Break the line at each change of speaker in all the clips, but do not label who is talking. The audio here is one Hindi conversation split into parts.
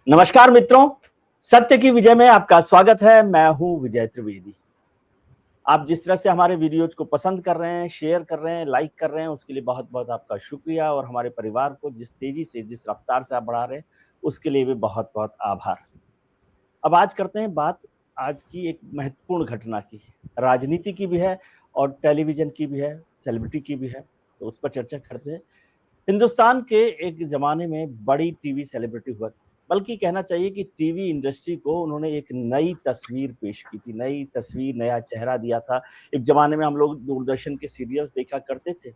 नमस्कार मित्रों, सत्य की विजय में आपका स्वागत है। मैं हूं विजय त्रिवेदी। आप जिस तरह से हमारे वीडियोज को पसंद कर रहे हैं, शेयर कर रहे हैं, लाइक कर रहे हैं, उसके लिए बहुत बहुत आपका शुक्रिया। और हमारे परिवार को जिस तेजी से, जिस रफ्तार से आप बढ़ा रहे हैं, उसके लिए भी बहुत बहुत आभार। अब आज करते हैं बात आज की एक महत्वपूर्ण घटना की। राजनीति की भी है और टेलीविजन की भी है, सेलिब्रिटी की भी है, तो उस पर चर्चा करते हैं। हिंदुस्तान के एक जमाने में बड़ी टीवी सेलिब्रिटी हुआ, बल्कि कहना चाहिए कि टीवी इंडस्ट्री को उन्होंने एक नई तस्वीर पेश की थी, नई तस्वीर, नया चेहरा दिया था। एक जमाने में हम लोग दूरदर्शन के सीरियल्स देखा करते थे,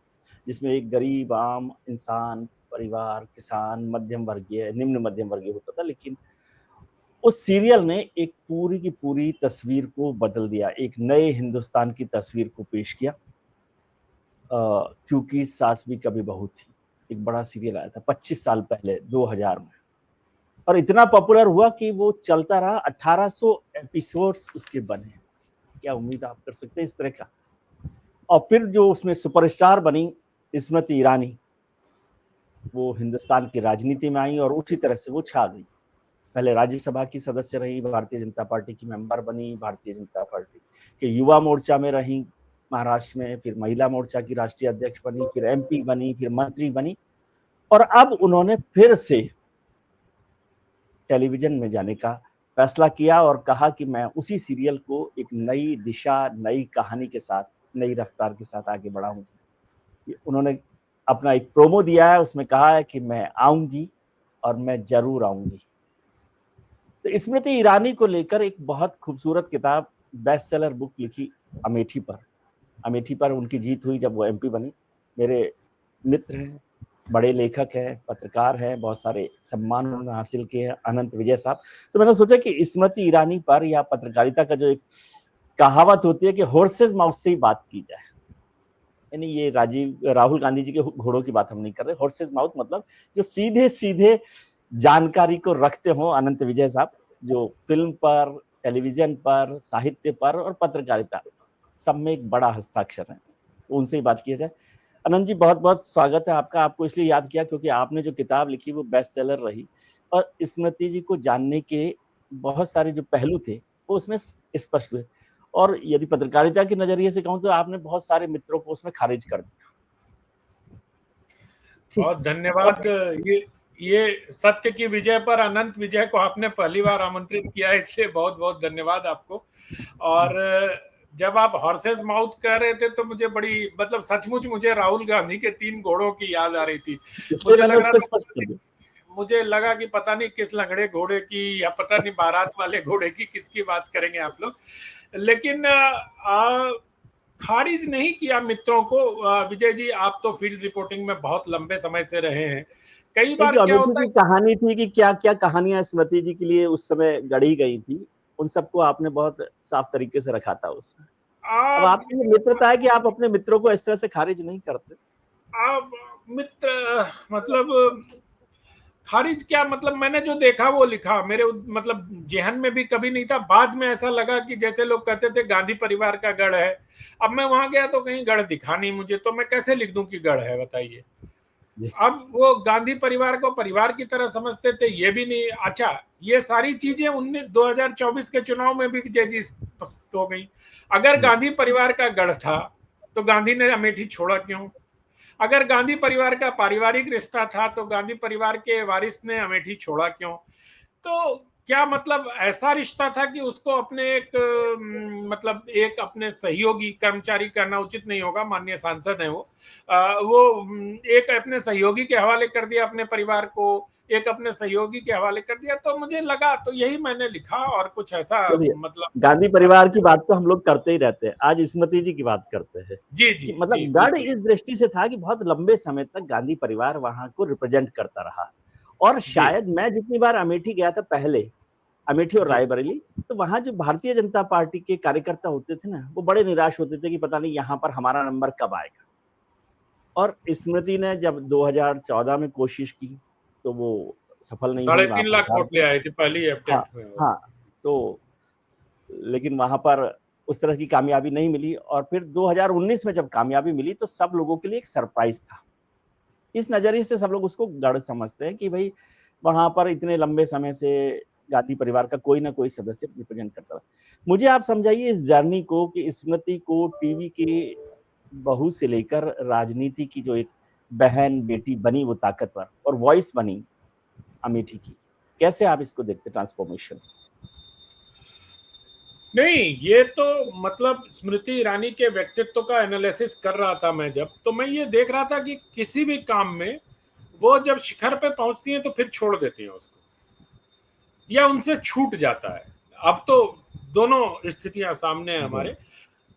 जिसमें एक गरीब आम इंसान, परिवार, किसान, मध्यम वर्गीय, निम्न मध्यम वर्गीय होता था, लेकिन उस सीरियल ने एक पूरी की पूरी तस्वीर को बदल दिया, एक नए हिंदुस्तान की तस्वीर को पेश किया। क्योंकि सास भी कभी बहू थी, एक बड़ा सीरियल आया था 25 साल पहले 2000 में, और इतना पॉपुलर हुआ कि वो चलता रहा। 1800 एपिसोड्स उसके बने। क्या उम्मीद आप कर सकते हैं इस तरह का? और फिर जो उसमें सुपरस्टार बनी स्मृति ईरानी, वो हिंदुस्तान की राजनीति में आई और उसी तरह से वो छा गई। पहले राज्यसभा की सदस्य रही, भारतीय जनता पार्टी की मेंबर बनी, भारतीय जनता पार्टी के युवा मोर्चा में रही महाराष्ट्र में, फिर महिला मोर्चा की राष्ट्रीय अध्यक्ष बनी, फिर एमपी बनी, फिर मंत्री बनी, और अब उन्होंने फिर से टेलीविजन में जाने का फैसला किया और कहा कि मैं उसी सीरियल को एक नई दिशा, नई कहानी के साथ, नई रफ्तार के साथ आगे बढ़ाऊंगी। उन्होंने अपना एक प्रोमो दिया है, उसमें कहा है कि मैं आऊंगी और मैं जरूर आऊंगी। तो स्मृति ईरानी को लेकर एक बहुत खूबसूरत किताब, बेस्ट सेलर बुक लिखी अमेठी पर। अमेठी पर उनकी जीत हुई जब वो एमपी बनी। मेरे मित्र हैं, बड़े लेखक हैं, पत्रकार हैं, बहुत सारे सम्मान उन्होंने हासिल किए हैं, अनंत विजय साहब। तो मैंने सोचा कि स्मृति ईरानी पर, या पत्रकारिता का जो एक कहावत होती है कि हॉर्सेस माउथ से ही बात की जाए, यानी ये राहुल गांधी जी के घोड़ों की बात हम नहीं कर रहे। हॉर्सेस माउथ मतलब जो सीधे सीधे जानकारी को रखते हो, अनंत विजय साहब, जो फिल्म पर, टेलीविजन पर, साहित्य पर और पत्रकारिता सब में एक बड़ा हस्ताक्षर है, उनसे ही बात किया जाए। अनंत जी, बहुत बहुत स्वागत है आपका। आपको इसलिए याद किया क्योंकि आपने जो किताब लिखी वो बेस्ट सेलर रही, और स्मृति जी को जानने के बहुत सारे जो पहलू थे वो उसमें स्पष्ट हुए। और यदि पत्रकारिता के नजरिए से कहूँ तो आपने बहुत सारे मित्रों को उसमें खारिज कर दिया।
बहुत धन्यवाद। ये सत्य की विजय पर अनंत विजय को आपने पहली बार आमंत्रित किया, इसलिए बहुत बहुत धन्यवाद आपको। और जब आप हॉर्सेस माउथ कह रहे थे तो मुझे बड़ी, मतलब सचमुच मुझे राहुल गांधी के 3 घोड़ों की याद आ रही थी। मुझे लगा कि पता नहीं किस लंगड़े घोड़े की, या पता नहीं बारात वाले घोड़े की, किसकी बात करेंगे आप लोग। लेकिन खारिज नहीं किया मित्रों को। विजय जी, आप तो फील्ड रिपोर्टिंग में बहुत लंबे समय से रहे हैं। कई बार क्या होता है,
कहानी थी कि क्या क्या कहानियां स्मृति जी के लिए उस समय गढ़ी गई थी, उन सबको आपने बहुत साफ तरीके से रखा था उसमें। अब आपकी ये मित्रता है कि आप अपने मित्रों को इस तरह से खारिज नहीं करते।
आप मित्र, मतलब खारिज क्या, मतलब मैंने जो देखा वो लिखा। मेरे मतलब जेहन में भी कभी नहीं था। बाद में ऐसा लगा कि जैसे लोग कहते थे गांधी परिवार का गढ़ है। अब मैं वहां गया तो कहीं गढ़ दिखा नहीं मुझे, तो मैं कैसे लिख दूं कि गढ़ है, बताइए। अब वो गांधी परिवार को परिवार की तरह समझते थे, ये भी नहीं। अच्छा, ये सारी चीजें 2024 के चुनाव में भी विजय जी स्पष्ट हो गई। अगर गांधी परिवार का गढ़ था तो गांधी ने अमेठी छोड़ा क्यों? अगर गांधी परिवार का पारिवारिक रिश्ता था तो गांधी परिवार के वारिस ने अमेठी छोड़ा क्यों? तो क्या मतलब ऐसा रिश्ता था कि उसको अपने एक मतलब एक अपने सहयोगी, कर्मचारी कहना उचित नहीं होगा, माननीय सांसद हैं वो एक अपने सहयोगी के हवाले कर दिया अपने परिवार को, एक अपने सहयोगी के हवाले कर दिया। तो मुझे लगा, तो यही मैंने लिखा, और कुछ ऐसा मतलब
गांधी परिवार की बात तो हम लोग करते ही रहते हैं, आज स्मृति जी की बात करते हैं।
जी जी,
मतलब गढ़ इस दृष्टि से था कि बहुत लंबे समय तक गांधी परिवार वहां को रिप्रेजेंट करता रहा। और शायद मैं जितनी बार अमेठी गया था पहले, अमेठी और रायबरेली, तो वहां जो भारतीय जनता पार्टी के कार्यकर्ता होते थे ना, वो बड़े निराश होते थे कि पता नहीं यहाँ पर हमारा नंबर कब आएगा। और स्मृति ने जब 2014 में कोशिश की तो वो सफल नहीं हुई।
3.5 लाख वोट ले आए थे पहली अटेम्प्ट में।
हाँ, तो लेकिन वहां पर उस तरह की कामयाबी नहीं मिली। और फिर 2019 में जब कामयाबी मिली तो सब लोगों के लिए एक सरप्राइज था। इस नजरिए से सब लोग उसको गढ़ समझते हैं कि भाई वहां पर इतने लंबे समय से गांधी परिवार का कोई ना कोई सदस्य रिप्रेजेंट करता था। मुझे आप समझाइए इस जर्नी को कि स्मृति को टीवी के बहू से लेकर राजनीति की जो एक बहन बेटी बनी, वो ताकतवर और वॉइस बनी अमेठी की, कैसे आप इसको देखते ट्रांसफॉर्मेशन?
नहीं, ये तो मतलब स्मृति ईरानी के व्यक्तित्व का एनालिसिस कर रहा था मैं जब, तो मैं ये देख रहा था कि किसी भी काम में वो जब शिखर पे पहुंचती हैं तो फिर छोड़ देती हैं उसको, या उनसे छूट जाता है। अब तो दोनों स्थितियां सामने हैं हमारे।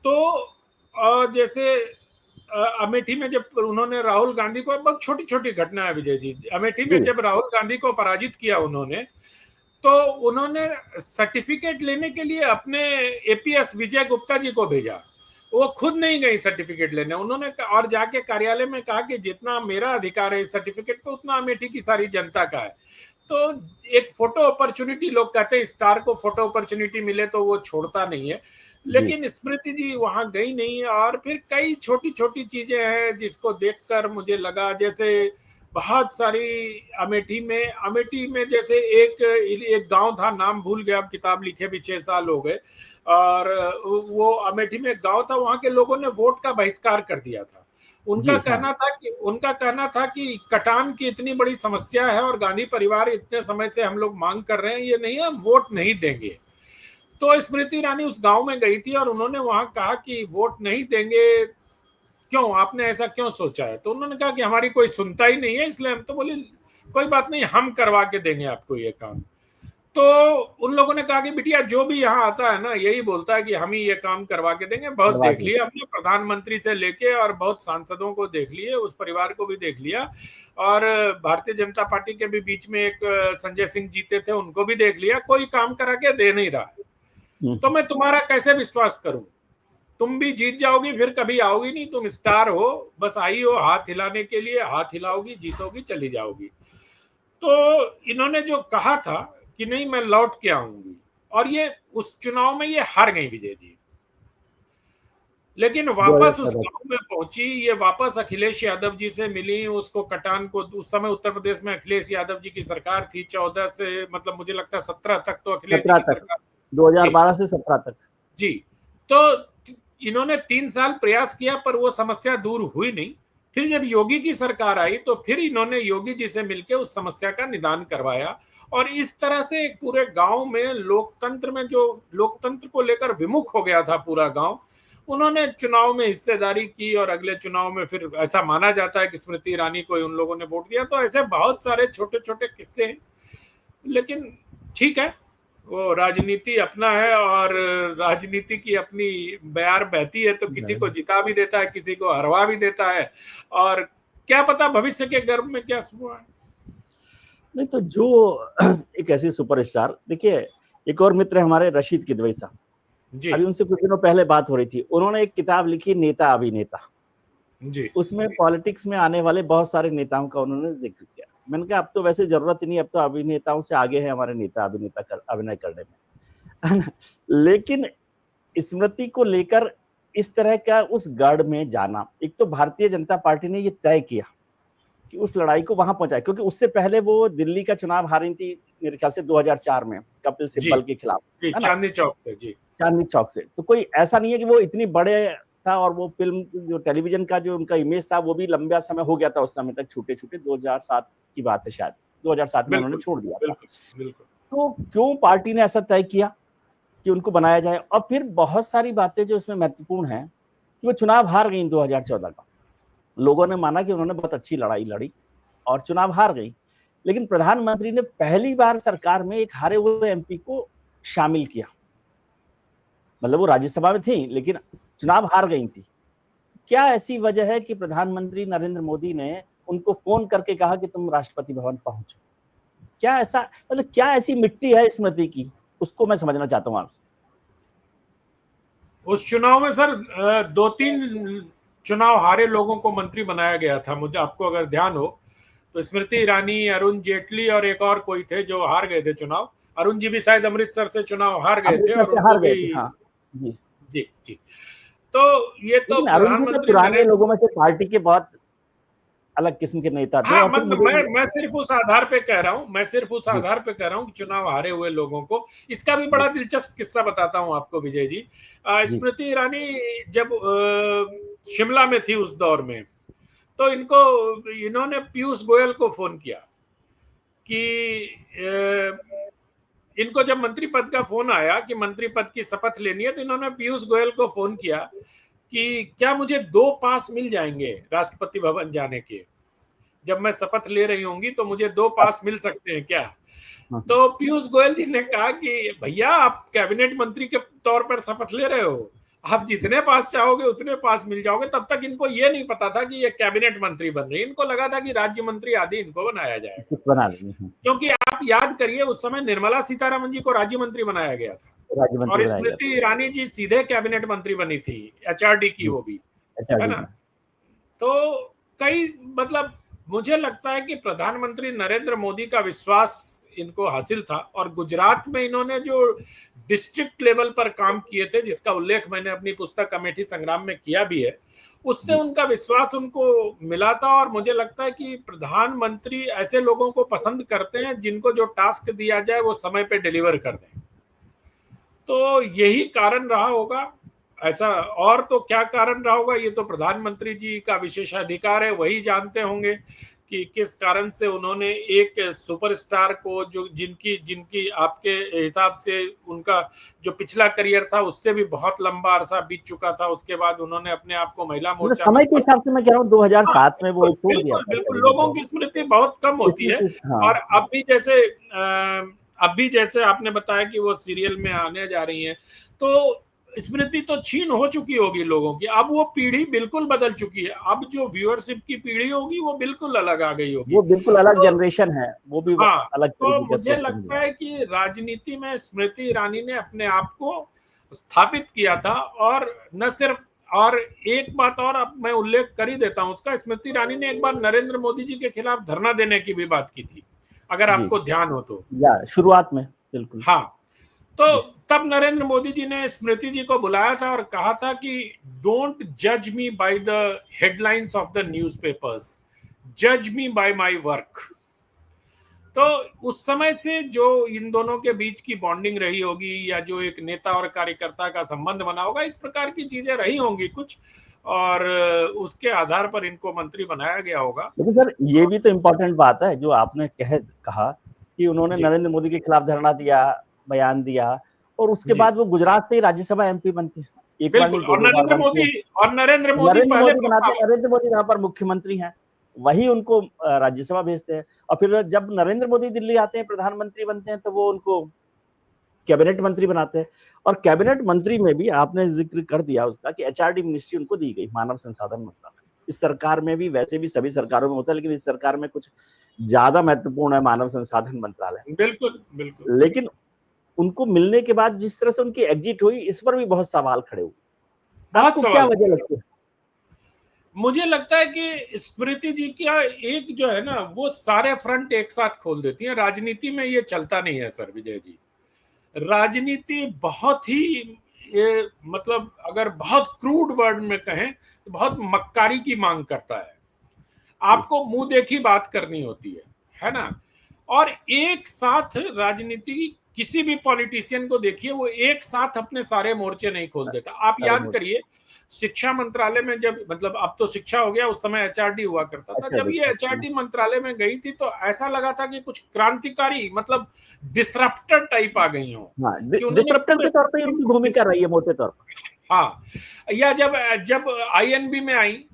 तो जैसे अमेठी में जब उन्होंने राहुल गांधी को, बहुत छोटी छोटी घटना है विजय जी, अमेठी में जब राहुल गांधी को पराजित किया उन्होंने, तो उन्होंने सर्टिफिकेट लेने के लिए अपने एपीएस विजय गुप्ता जी को भेजा। वो खुद नहीं गई सर्टिफिकेट लेने, उन्होंने और जाके कार्यालय में कहा कि जितना मेरा अधिकार है इस सर्टिफिकेट पे, उतना अमेठी की सारी जनता का है। तो एक फोटो अपॉर्चुनिटी, लोग कहते हैं स्टार को फोटो अपॉर्चुनिटी मिले तो वो छोड़ता नहीं है, लेकिन स्मृति जी वहां गई नहीं। और फिर कई छोटी छोटी चीजें हैं जिसको देखकर मुझे लगा, जैसे बहुत सारी अमेठी में जैसे एक गांव था, नाम भूल गया, अब किताब लिखे भी 6 साल हो गए, और वो अमेठी में एक गांव था, वहां के लोगों ने वोट का बहिष्कार कर दिया था। उनका कहना था कि कटान की इतनी बड़ी समस्या है और गांधी परिवार इतने समय से हम लोग मांग कर रहे हैं, ये नहीं है, हम वोट नहीं देंगे। तो स्मृति ईरानी उस गांव में गई थी और उन्होंने वहां कहा कि वोट नहीं देंगे, क्यों, आपने ऐसा क्यों सोचा है? तो उन्होंने कहा कि हमारी कोई सुनता ही नहीं है, इसलिए हम तो बोले कोई बात नहीं, हम करवा के देंगे आपको ये काम। तो उन लोगों ने कहा कि बिटिया जो भी यहाँ आता है ना, यही बोलता है कि हम ही ये काम करवा के देंगे। बहुत देख लिया हमने, प्रधानमंत्री से लेके और बहुत सांसदों को देख लिए, उस परिवार को भी देख लिया, और भारतीय जनता पार्टी के भी बीच में एक संजय सिंह जीते थे, उनको भी देख लिया, कोई काम करा के दे नहीं रहा है। तो मैं तुम्हारा कैसे विश्वास करूं? तुम भी जीत जाओगी, फिर कभी आओगी नहीं, तुम स्टार हो, बस आई हो हाथ हिलाने के लिए, हाथ हिलाओगी, जीतोगी, चली जाओगी। तो इन्होंने जो कहा था कि नहीं मैं लौट के आऊंगी, और ये उस चुनाव में ये हार गई विजय जी, लेकिन वापस उस गांव में पहुंची, ये वापस अखिलेश यादव जी से मिली, उसको कटान को, उस समय उत्तर प्रदेश में अखिलेश यादव जी की सरकार थी, 14 से मतलब मुझे लगता है 17 तक तो अखिलेश जी की सरकार,
2012 से 17 तक
जी। तो इन्होंने 3 साल प्रयास किया पर वो समस्या दूर हुई नहीं। फिर जब योगी की सरकार आई तो फिर इन्होंने योगी जी से मिलकर उस समस्या का निदान करवाया, और इस तरह से एक पूरे गांव में लोकतंत्र में, जो लोकतंत्र को लेकर विमुख हो गया था पूरा गांव, उन्होंने चुनाव में हिस्सेदारी की, और अगले चुनाव में फिर ऐसा माना जाता है कि स्मृति ईरानी को उन लोगों ने वोट दिया। तो ऐसे बहुत सारे छोटे छोटे किस्से हैं, लेकिन ठीक है, वो राजनीति अपना है, और राजनीति की अपनी बयार बहती है, तो किसी को जिता भी देता है, किसी को हरवा भी देता है, और क्या पता भविष्य के गर्भ में क्या हुआ है।
नहीं तो जो एक ऐसी सुपरस्टार, देखिए एक और मित्र हमारे रशीद किदवई साहब, अभी उनसे कुछ दिनों पहले बात हो रही थी, उन्होंने एक किताब लिखी नेता अभिनेता
जी,
उसमें पॉलिटिक्स में आने वाले बहुत सारे नेताओं का उन्होंने जिक्र किया। मैंने कहा अब तो वैसे जरूरत ही नहीं, अब तो अभिनेताओं से आगे है हमारे नेता अभिनेता अभिनय करने में लेकिन स्मृति को लेकर इस तरह का उस गढ़ में जाना, एक तो भारतीय जनता पार्टी ने ये तय किया कि उस लड़ाई को वहां पहुंचाए, क्योंकि उससे पहले वो दिल्ली का चुनाव हारी थी मेरे ख्याल से 2004 में कपिल सिब्बल के खिलाफ,
चांदनी चौक से। जी,
चांदनी चौक से। तो कोई ऐसा नहीं है कि वो इतनी बड़े था, और वो फिल्म जो टेलीविजन का जो उनका इमेज था वो भी लंबा समय हो गया था उस समय तक, छोटे छोटे, 2007 की बात है शायद, 2007 में उन्होंने छोड़ दिया था। तो क्यों पार्टी ने ऐसा तय किया कि उनको बनाया जाए? और फिर बहुत सारी बातें जो इसमें महत्वपूर्ण है कि वो चुनाव हार गई 2014 का, लोगों ने माना कि उन्होंने बहुत अच्छी लड़ाई लड़ी और चुनाव हार गई, लेकिन प्रधानमंत्री ने पहली बार सरकार में एक हारे हुए एमपी को शामिल किया, मतलब वो राज्यसभा में थी लेकिन चुनाव हार गई थी। क्या ऐसी वजह है कि प्रधानमंत्री नरेंद्र मोदी ने उनको फोन करके कहा कि तुम राष्ट्रपति भवन पहुंचो? क्या ऐसा, मतलब क्या ऐसी मिट्टी है स्मृति की, उसको मैं समझना चाहता हूं आपसे।
उस चुनाव में सर 2-3 चुनाव हारे लोगों को मंत्री बनाया गया था, मुझे, आपको अगर ध्यान हो तो स्मृति ईरानी, अरुण जेटली और एक और कोई थे जो हार गए थे चुनाव। अरुण जी भी शायद अमृतसर से चुनाव हार गए थे, और उनको भी
हाँ, जी
जी जी। तो ये तो
प्रधानमंत्री पुराने लोगों में से पार्टी के बहुत अलग किस्म के नेता थे।
हाँ,
और फिर
मतलब मैं सिर्फ उस आधार पे कह रहा हूँ, मैं सिर्फ उस आधार पे कह रहा हूँ कि चुनाव हारे हुए लोगों को। इसका भी बड़ा दिलचस्प किस्सा बताता हूँ आपको विजय जी। स्मृति ईरानी जब शिमला में थी उस दौर में, तो इन्होंने पीयूष गोयल को फोन किया कि इनको जब मंत्री पद का फोन आया कि मंत्री पद की शपथ लेनी है, तो इन्होंने पीयूष गोयल को फोन किया कि क्या मुझे 2 पास मिल जाएंगे राष्ट्रपति भवन जाने के, जब मैं शपथ ले रही होंगी तो मुझे 2 पास मिल सकते हैं क्या। तो पीयूष गोयल जी ने कहा कि भैया आप कैबिनेट मंत्री के तौर पर शपथ ले रहे हो, आप जितने पास चाहोगे उतने पास मिल जाओगे। तब तक इनको ये नहीं पता था कि ये कैबिनेट मंत्री बन रही है, इनको लगा था कि राज्य मंत्री आदि इनको बनाया जाएगा।
बना लेंगे,
क्योंकि आप याद करिए उस समय निर्मला सीतारमण जी को राज्य मंत्री बनाया गया था
राज्य मंत्री
और
बनाया गया
स्मृति ईरानी जी सीधे कैबिनेट मंत्री बनी थी, एचआरडी की, वो भी, है ना। तो कई मतलब मुझे लगता है कि प्रधानमंत्री नरेंद्र मोदी का विश्वास इनको हासिल था, और गुजरात में इन्होंने जो डिस्ट्रिक्ट लेवल पर काम किए थे, जिसका उल्लेख मैंने अपनी पुस्तक अमेठी संग्राम में किया भी है, उससे उनका विश्वास उनको मिला था। और मुझे लगता है कि प्रधानमंत्री ऐसे लोगों को पसंद करते हैं जिनको जो टास्क दिया जाए वो समय पे डिलीवर कर दें। तो यही कारण रहा होगा ऐसा, और तो क्या कारण रहा होगा ये तो प्रधानमंत्री जी का विशेषाधिकार है, वही जानते होंगे कि किस कारण से उन्होंने एक सुपरस्टार को, जो जिनकी आपके हिसाब से उनका जो पिछला करियर था उससे भी बहुत लंबा अरसा बीत चुका था, उसके बाद उन्होंने अपने आप को महिला मोर्चा
समय के हिसाब से मैं कह रहा हूँ 2007 में वो छोड़ दिया था।
बिल्कुल लोगों की स्मृति बहुत कम होती है। और अब भी जैसे आपने बताया कि वो सीरियल में आने जा रही हैं, तो स्मृति तो छीन हो चुकी होगी लोगों की। अब वो पीढ़ी बिल्कुल बदल चुकी है, अब जो व्यूअरशिप की पीढ़ी होगी वो बिल्कुल अलग आ गई होगी,
वो बिल्कुल अलग जनरेशन है, वो भी
हाँ।
अलग
तो
तरीके
मुझे लगता है कि राजनीति में स्मृति ईरानी ने अपने आप को स्थापित किया था। और न सिर्फ, और एक बात और अब मैं उल्लेख कर ही देता हूं उसका, स्मृति ईरानी ने एक बार नरेंद्र मोदी जी के खिलाफ धरना देने की भी बात की थी, अगर आपको ध्यान हो तो।
शुरुआत में बिल्कुल,
हाँ। तो तब नरेंद्र मोदी जी ने स्मृति जी को बुलाया था और कहा था कि डोंट जज मी by the headlines of the newspapers, जज मी बाय माय वर्क। तो उस समय से जो इन दोनों के बीच की बॉन्डिंग रही होगी, या जो एक नेता और कार्यकर्ता का संबंध बना होगा, इस प्रकार की चीजें रही होंगी कुछ, और उसके आधार पर इनको मंत्री बनाया गया होगा।
लेकिन सर ये भी तो इम्पोर्टेंट बात है जो आपने कहा कि उन्होंने नरेंद्र मोदी के खिलाफ धरना दिया, बयान दिया, और उसके बाद वो गुजरात से ही राज्यसभा एमपी बनते हैं, एक बार नहीं
और
दो बार बनते हैं।
नरेंद्र मोदी
बनाते, नरेंद्र मोदी यहाँ पर मुख्यमंत्री हैं, वही उनको राज्यसभा भेजते हैं। और फिर जब नरेंद्र मोदी दिल्ली आते हैं, प्रधानमंत्री बनते हैं, तो वो उनको कैबिनेट मंत्री बनाते हैं। और कैबिनेट मंत्री में भी आपने जिक्र कर दिया उसका कि एचआरडी मिनिस्ट्री उनको दी गई, मानव संसाधन मंत्रालय। इस सरकार में भी, वैसे भी सभी सरकारों में होता है, लेकिन इस सरकार में कुछ ज्यादा महत्वपूर्ण है मानव संसाधन मंत्रालय।
बिल्कुल।
लेकिन उनको मिलने के बाद जिस तरह से उनकी एग्जिट हुई, इस पर भी बहुत सवाल खड़े हुए। आपको क्या वजह लगती है?
मुझे लगता है कि स्मृति जी का एक जो है ना, वो सारे फ्रंट एक साथ खोल देती है। राजनीति में ये चलता नहीं है सर विजय जी, राजनीति बहुत ही मतलब अगर बहुत क्रूड वर्ड में कहें तो बहुत मक्कारी की मांग करता है। आपको मुंह देखी बात करनी होती है ना। और एक साथ राजनीति, किसी भी पॉलिटिशियन को देखिए, वो एक साथ अपने सारे मोर्चे नहीं खोल देता। आप याद करिए शिक्षा मंत्रालय में जब, मतलब अब तो शिक्षा हो गया, उस समय एचआरडी हुआ करता था, जब ये एचआरडी मंत्रालय में गई थी तो ऐसा लगा था कि कुछ क्रांतिकारी, मतलब डिसरप्टर टाइप आ गई हो।
डिसरप्टर के तौर पे उनकी भूमिका रही है मोटे तौर पर।
हाँ, या जब आईएनबी में आई,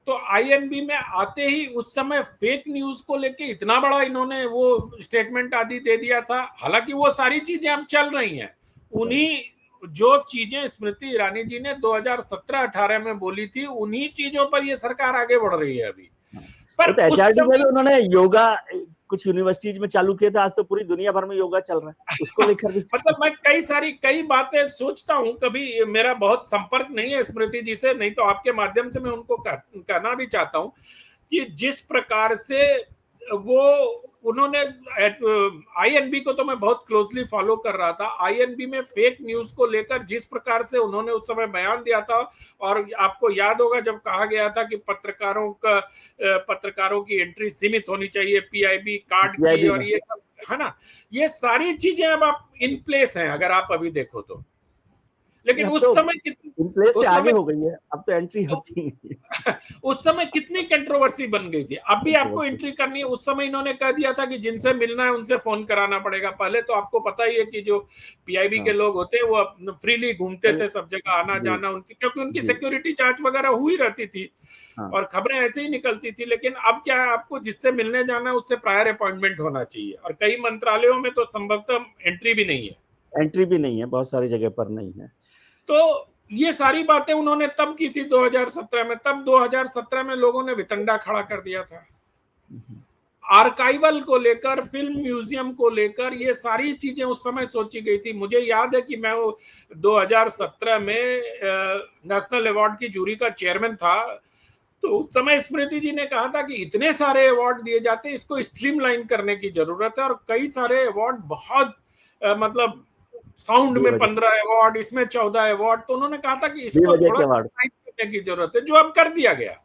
तो आईएनबी में आते ही उस समय फेक न्यूज को लेके इतना बड़ा इन्होंने वो स्टेटमेंट आदि दे दिया था। हालांकि वो सारी चीजें अब चल रही हैं, उन्हीं जो चीजें स्मृति ईरानी जी ने 2017-18 में बोली थी, उन्हीं चीजों पर ये सरकार आगे बढ़ रही है अभी।
पर एचआरडी में भी उन्होंने योगा कुछ यूनिवर्सिटीज में चालू किया था, आज तो पूरी दुनिया भर में योगा चल रहा है, उसको लेकर भी
मतलब मैं कई बातें सोचता हूं। कभी मेरा बहुत संपर्क नहीं है स्मृति जी से, नहीं तो आपके माध्यम से मैं उनको कहना भी चाहता हूं कि जिस प्रकार से वो उन्होंने आईएनबी को तो मैं बहुत क्लोजली फॉलो कर रहा था। आईएनबी में फेक न्यूज को लेकर जिस प्रकार से उन्होंने उस समय बयान दिया था, और आपको याद होगा जब कहा गया था कि पत्रकारों की एंट्री सीमित होनी चाहिए पीआईबी कार्ड की, और ये सब, है ना, ये सारी चीजें अब आप इन प्लेस हैं अगर आप अभी देखो तो। लेकिन उस समय
प्लेस से आगे हो गई है, अब तो एंट्री होती है।
उस समय कितनी कंट्रोवर्सी बन गई थी। अब भी आपको एंट्री करनी है। उस समय इन्होंने कह दिया था कि जिनसे मिलना है उनसे फोन कराना पड़ेगा। पहले तो आपको पता ही है कि जो पीआईबी के लोग होते हैं वो फ्रीली घूमते थे सब जगह, आना जाना उनकी, क्योंकि उनकी सिक्योरिटी जांच वगैरह हुई रहती थी और खबरें ऐसे ही निकलती थी। लेकिन अब क्या है, आपको जिससे मिलने जाना है उससे प्रायर अपॉइंटमेंट होना चाहिए, और कई मंत्रालयों में तो संभवतः एंट्री भी नहीं है।
एंट्री भी नहीं है, बहुत सारी जगह पर नहीं है।
तो ये सारी बातें उन्होंने तब की थी 2017 में। तब 2017 में लोगों ने वितंडा खड़ा कर दिया था आर्काइवल को लेकर, फिल्म म्यूजियम को लेकर, ये सारी चीजें उस समय सोची गई थी। मुझे याद है कि मैं 2017 में नेशनल अवार्ड की जूरी का चेयरमैन था। तो उस समय स्मृति जी ने कहा था कि इतने सारे अवार्ड दिए जाते हैं, इसको स्ट्रीमलाइन करने की जरूरत है। और कई सारे अवार्ड बहुत मतलब साउंड में 15 अवार्ड, इसमें 14 अवार्ड, तो उन्होंने कहा था कि इसको थोड़ा करने की जरूरत है, जो अब कर दिया गया।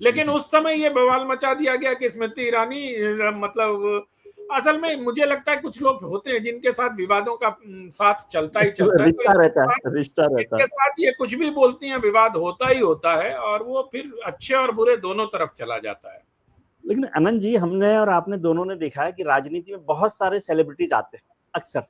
लेकिन उस समय ये बवाल मचा दिया गया कि स्मृति ईरानी, मतलब असल में मुझे लगता है कुछ लोग होते हैं जिनके साथ विवादों का साथ चलता ही चलता है,
रिश्ता रहता है, रिश्ता रहता है।
इनके साथ ये कुछ भी बोलती हैं, विवाद होता ही होता है, और वो फिर अच्छे और बुरे दोनों तरफ चला जाता है।
लेकिन अनंत जी, हमने और आपने दोनों ने देखा है कि राजनीति में बहुत सारे सेलिब्रिटीज आते हैं अक्सर।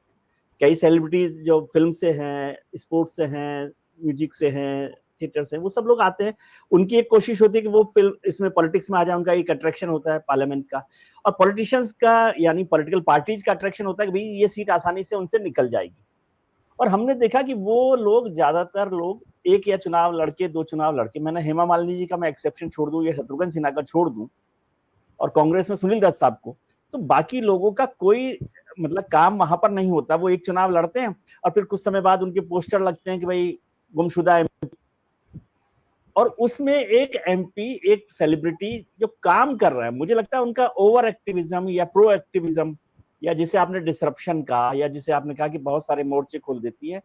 कई सेलिब्रिटीज जो फिल्म से हैं, स्पोर्ट्स से हैं, म्यूजिक से हैं, थिएटर से, वो सब लोग आते हैं। उनकी एक कोशिश होती है कि वो फिल्म इसमें पॉलिटिक्स में आ जाए, उनका एक अट्रैक्शन होता है पार्लियामेंट का, और पॉलिटिशियंस का यानी पॉलिटिकल पार्टीज का अट्रैक्शन होता है कि भाई ये सीट आसानी से उनसे निकल जाएगी। और हमने देखा कि वो लोग, ज्यादातर लोग एक या चुनाव लड़के, 2 चुनाव लड़के, मैंने हेमा मालिनी जी का मैं एक्सेप्शन छोड़ दूं या शत्रुघ्न सिन्हा का छोड़ दूं, और कांग्रेस में सुनील दत्त साहब को, तो बाकी लोगों का कोई मतलब काम वहां पर नहीं होता। वो एक चुनाव लड़ते हैं और फिर कुछ समय बाद उनके पोस्टर लगते हैं कि भाई गुमशुदा एमपी, और उसमें एक एमपी, एक सेलिब्रिटी जो काम कर रहा है, मुझे लगता है उनका ओवर एक्टिविज्म या प्रो एक्टिविज्म, या जिसे आपने डिसरप्शन कहा, या जिसे आपने कहा कि बहुत सारे मोर्चे खोल देती है,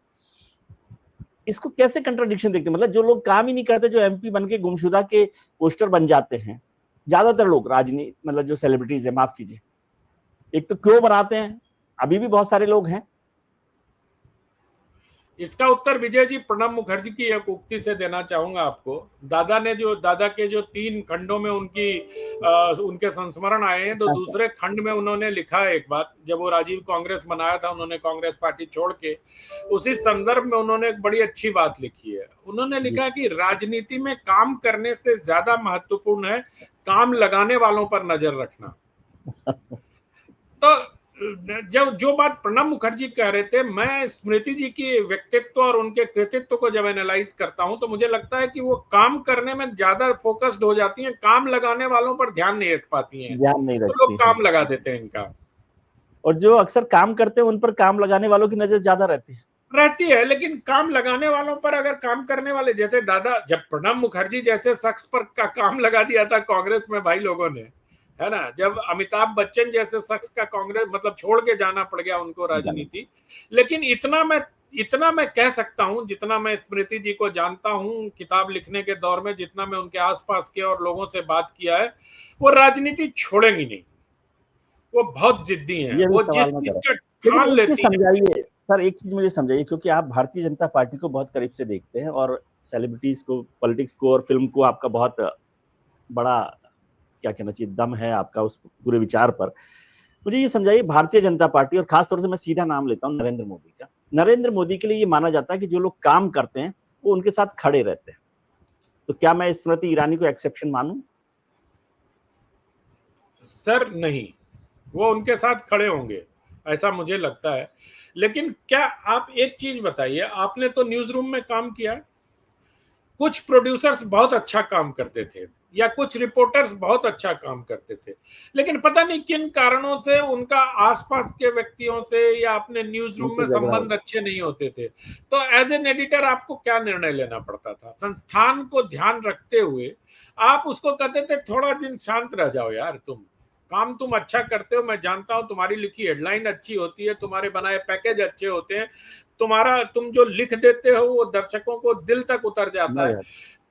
इसको कैसे कंट्राडिक्शन देखते हैं? मतलब जो लोग काम ही नहीं करते, जो एमपी बन के गुमशुदा के पोस्टर बन जाते हैं, ज्यादातर लोग राजनीति, मतलब जो सेलिब्रिटीज है, माफ कीजिए, एक तो क्यों बनाते हैं, अभी भी बहुत सारे लोग हैं।
इसका उत्तर विजय जी प्रणब मुखर्जी की एक उक्ति से देना चाहूंगा आपको। दादा के जो 3 खंडों में उनके संस्मरण आए हैं, तो दूसरे खंड में उन्होंने लिखा है एक बात, जब वो राजीव कांग्रेस बनाया था, उन्होंने कांग्रेस पार्टी छोड़ के, उसी संदर्भ में उन्होंने एक बड़ी अच्छी बात लिखी है। उन्होंने लिखा कि राजनीति में काम करने से ज्यादा महत्वपूर्ण है काम लगाने वालों पर नजर रखना। तो जो बात प्रणब मुखर्जी कह रहे थे, मैं स्मृति जी की व्यक्तित्व और उनके कृतित्व को जब एनालाइज करता हूं, तो मुझे लगता है कि वो काम करने में ज्यादा फोकस्ड हो जाती हैं, काम लगाने वालों पर ध्यान नहीं रख पाती हैं।
ध्यान नहीं रखती,
तो लोग काम लगा देते हैं इनका।
और जो अक्सर काम करते हैं उन पर काम लगाने वालों की नजर ज्यादा रहती
है। लेकिन काम लगाने वालों पर, अगर काम करने वाले, जैसे जब प्रणब मुखर्जी जैसे शख्स पर का काम लगा दिया था कांग्रेस में भाई लोगों ने, है ना, जब अमिताभ बच्चन जैसे शख्स का कांग्रेस मतलब छोड़ के जाना पड़ गया उनको राजनीति। लेकिन इतना मैं कह सकता हूं, जितना मैं स्मृति जी को जानता हूं किताब लिखने के दौर में, जितना मैं उनके आसपास के और लोगों से बात किया है, वो राजनीति छोड़ेंगी नहीं। वो बहुत जिद्दी हैं, वो जिस चीज का ठान लेती हैं।
समझाइए सर, एक चीज मुझे समझाइए, क्योंकि आप भारतीय जनता पार्टी को बहुत करीब से देखते हैं और सेलिब्रिटीज को, पॉलिटिक्स को और फिल्म को आपका बहुत बड़ा, क्या कहना चाहिए, दम है आपका उस पूरे विचार पर। मुझे ये समझाइए, भारतीय जनता पार्टी, और खासतौर से मैं सीधा नाम लेता हूँ नरेंद्र मोदी का, नरेंद्र मोदी के लिए ये माना जाता है कि जो लोग काम करते हैं वो उनके साथ खड़े रहते हैं, तो क्या मैं स्मृति ईरानी को एक्सेप्शन मानूं?
सर नहीं, वो उनके साथ खड़े होंगे ऐसा मुझे लगता है। लेकिन क्या आप एक चीज बताइए, आपने तो न्यूज रूम में काम किया, कुछ प्रोड्यूसर्स बहुत अच्छा काम करते थे या कुछ रिपोर्टर्स बहुत अच्छा काम करते थे, लेकिन पता नहीं किन कारणों से उनका आसपास के व्यक्तियों से या अपने न्यूज रूम में संबंध अच्छे नहीं होते थे। तो एज एन एडिटर आपको क्या निर्णय लेना पड़ता था? संस्थान को ध्यान रखते हुए आप उसको कहते थे थोड़ा दिन शांत रह जाओ यार तुम, काम तुम अच्छा करते हो, मैं जानता हूं, तुम्हारी लिखी हेडलाइन अच्छी होती है, तुम्हारे बनाए पैकेज अच्छे होते हैं, तुम जो लिख देते हो वो दर्शकों को दिल तक उतर जाता है।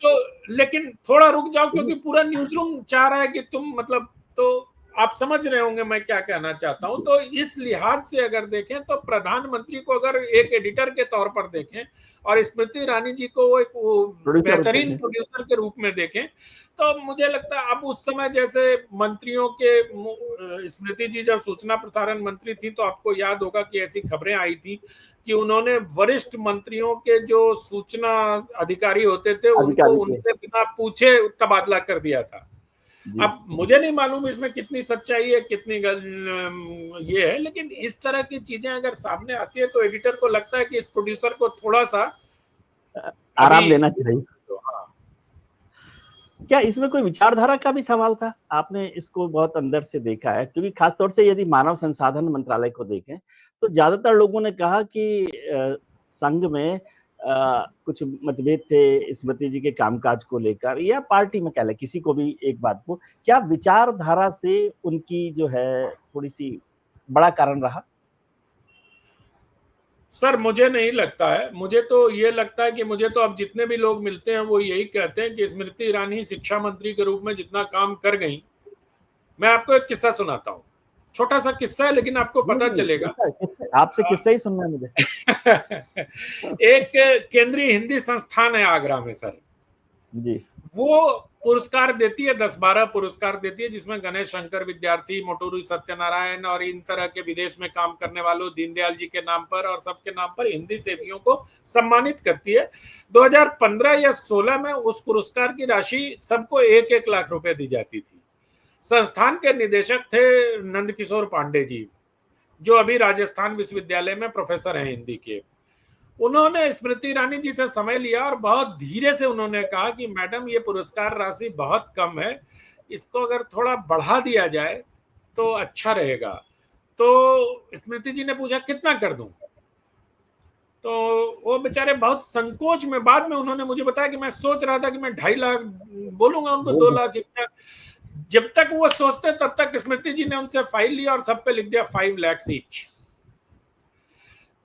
तो लेकिन थोड़ा रुक जाओ, क्योंकि पूरा न्यूज रूम चाह रहा है कि तुम मतलब, तो आप समझ रहे होंगे मैं क्या कहना चाहता हूं। तो इस लिहाज से अगर देखें तो प्रधानमंत्री को अगर एक एडिटर के तौर पर देखें और स्मृति ईरानी जी को वो एक बेहतरीन प्रोड्यूसर के रूप में देखें, तो मुझे लगता है अब उस समय जैसे मंत्रियों के, स्मृति जी जब सूचना प्रसारण मंत्री थी तो आपको याद होगा कि ऐसी खबरें आई थी कि उन्होंने वरिष्ठ मंत्रियों के जो सूचना अधिकारी होते थे उनको उनसे बिना पूछे तबादला कर दिया था। अब मुझे नहीं मालूम इसमें कितनी सच्चाई है, कितनी ये है, लेकिन इस तरह की चीजें अगर सामने आती है तो एडिटर को लगता है कि इस प्रोड्यूसर को थोड़ा सा
आराम लेना चाहिए। क्या इसमें कोई विचारधारा का भी सवाल था? आपने इसको बहुत अंदर से देखा है, क्योंकि खासतौर से यदि मानव संसाधन मंत्रालय को देखें तो ज्यादातर लोगों ने कहा कि संघ में कुछ मतभेद थे स्मृति जी के कामकाज को लेकर, या पार्टी में कह लें किसी को भी एक बात को, क्या विचारधारा से उनकी जो है थोड़ी सी बड़ा कारण रहा?
सर मुझे नहीं लगता है, मुझे तो ये लगता है कि मुझे तो अब जितने भी लोग मिलते हैं वो यही कहते हैं कि स्मृति ईरानी शिक्षा मंत्री के रूप में जितना काम कर गई। मैं आपको एक किस्सा सुनाता हूँ, छोटा सा किस्सा है लेकिन आपको पता चलेगा।
आपसे किस्सा ही सुनना है मुझे।
एक केंद्रीय हिंदी संस्थान है आगरा में सर
जी,
वो पुरस्कार देती है, 10-12 पुरस्कार देती है, जिसमें गणेश शंकर विद्यार्थी, मोटूरी सत्यनारायण और इन तरह के विदेश में काम करने वालों, दीनदयाल जी के नाम पर और सबके नाम पर हिंदी सेवियों को सम्मानित करती है। 2015 या 16 में उस पुरस्कार की राशि सबको 1-1 लाख रुपए दी जाती थी। संस्थान के निदेशक थे नंद किशोर पांडे जी, जो अभी राजस्थान विश्वविद्यालय में प्रोफेसर हैं हिंदी के। उन्होंने स्मृति ईरानी जी से समय लिया और बहुत धीरे से उन्होंने कहा कि मैडम ये पुरस्कार राशि बहुत कम है, इसको अगर थोड़ा बढ़ा दिया जाए तो अच्छा रहेगा। तो स्मृति जी ने पूछा कितना कर दूं, तो वो बेचारे बहुत संकोच में, बाद में उन्होंने मुझे बताया कि मैं सोच रहा था कि मैं 2.5 लाख बोलूंगा उनको, 2 लाख। जब तक वो सोचते तब तक स्मृति जी ने उनसे फाइल लिया और सब पे लिख दिया 5 लाख ईच।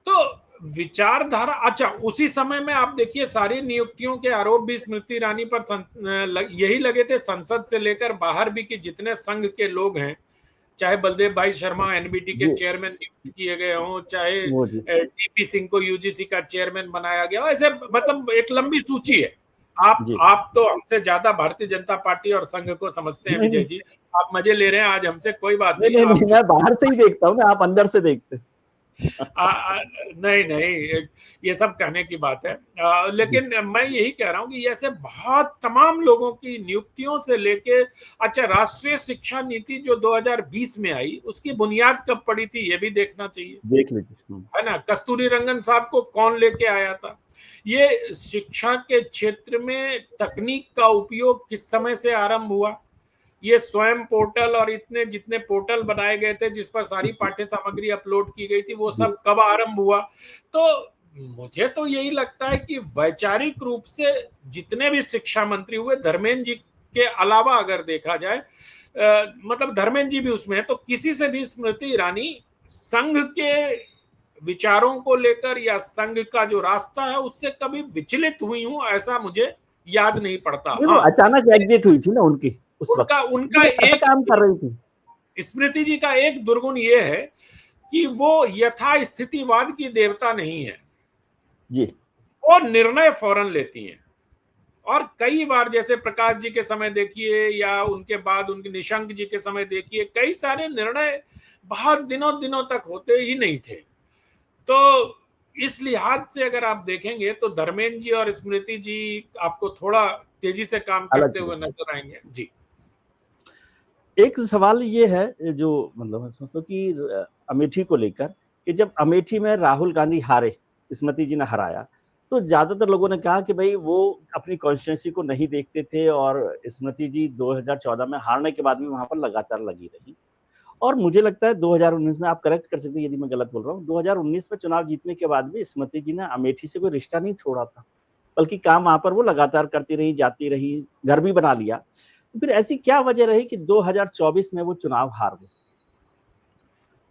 तो विचारधारा, अच्छा उसी समय में आप देखिए सारी नियुक्तियों के आरोप भी स्मृति ईरानी पर यही लगे थे, संसद से लेकर बाहर भी, कि जितने संघ के लोग हैं, चाहे बलदेव भाई शर्मा एनबीटी के चेयरमैन नियुक्त किए गए हों, चाहे टीपी सिंह को यूजीसी का चेयरमैन बनाया गया हो, ऐसे मतलब एक लंबी सूची है। आप तो हमसे ज्यादा भारतीय जनता पार्टी और संघ को समझते हैं विजय जी, आप मजे ले रहे हैं आज हमसे, कोई बात नहीं।
मैं बाहर से ही देखता हूँ ना, आप अंदर से देखते।
नहीं, ये सब कहने की बात है, लेकिन मैं यही कह रहा हूं कि ऐसे बहुत तमाम लोगों की नियुक्तियों से लेके, अच्छा राष्ट्रीय शिक्षा नीति जो 2020 में आई उसकी बुनियाद कब पड़ी थी ये भी देखना चाहिए,
देख लीजिए,
है ना। कस्तूरी रंगन साहब को कौन लेके आया था, ये शिक्षा के क्षेत्र में तकनीक का उपयोग किस समय से आरंभ हुआ, ये स्वयं पोर्टल और इतने जितने पोर्टल बनाए गए थे जिस पर सारी पाठ्य सामग्री अपलोड की गई थी, वो सब कब आरंभ हुआ। तो मुझे तो यही लगता है कि वैचारिक रूप से जितने भी शिक्षा मंत्री हुए, धर्मेंद्र जी के अलावा अगर देखा जाए, मतलब धर्मेंद्र जी भी उसमें है, तो किसी से भी स्मृति ईरानी संघ के विचारों को लेकर या संघ का जो रास्ता है उससे कभी विचलित हुई हूं ऐसा मुझे याद नहीं पड़ता।
हाँ, अचानक एग्जिट हुई थी ना उनकी,
उनका एक
काम कर रही थी।
स्मृति जी का एक दुर्गुण ये है कि वो यथास्थितिवाद की देवता नहीं है
जी,
वो निर्णय फौरन लेती हैं, और कई बार जैसे प्रकाश जी के समय देखिए या उनके बाद उनके निशंक जी के समय देखिए, कई सारे निर्णय बहुत दिनों तक होते ही नहीं थे। तो इस लिहाज से अगर आप देखेंगे तो धर्मेंद्र जी और स्मृति जी आपको थोड़ा तेजी से काम करते हुए नजर आएंगे। जी,
एक सवाल ये है जो मतलब मैं समझता हूँ कि अमेठी को लेकर, कि जब अमेठी में राहुल गांधी हारे, स्मृति जी ने हराया, तो ज्यादातर लोगों ने कहा कि भाई वो अपनी कॉन्स्टिट्यूंसी को नहीं देखते थे, और स्मृति जी 2014 में हारने के बाद भी वहां पर लगातार लगी रही। और मुझे लगता है 2019 में, आप करेक्ट कर सकते हैं यदि मैं गलत बोल रहा हूँ, 2019 में चुनाव जीतने के बाद भी स्मृति जी ने अमेठी से कोई रिश्ता नहीं छोड़ा था, बल्कि काम वहां पर वो लगातार करती रही, जाती रही, घर भी बना लिया। तो फिर ऐसी क्या वजह रही कि 2024 में वो चुनाव हार गए,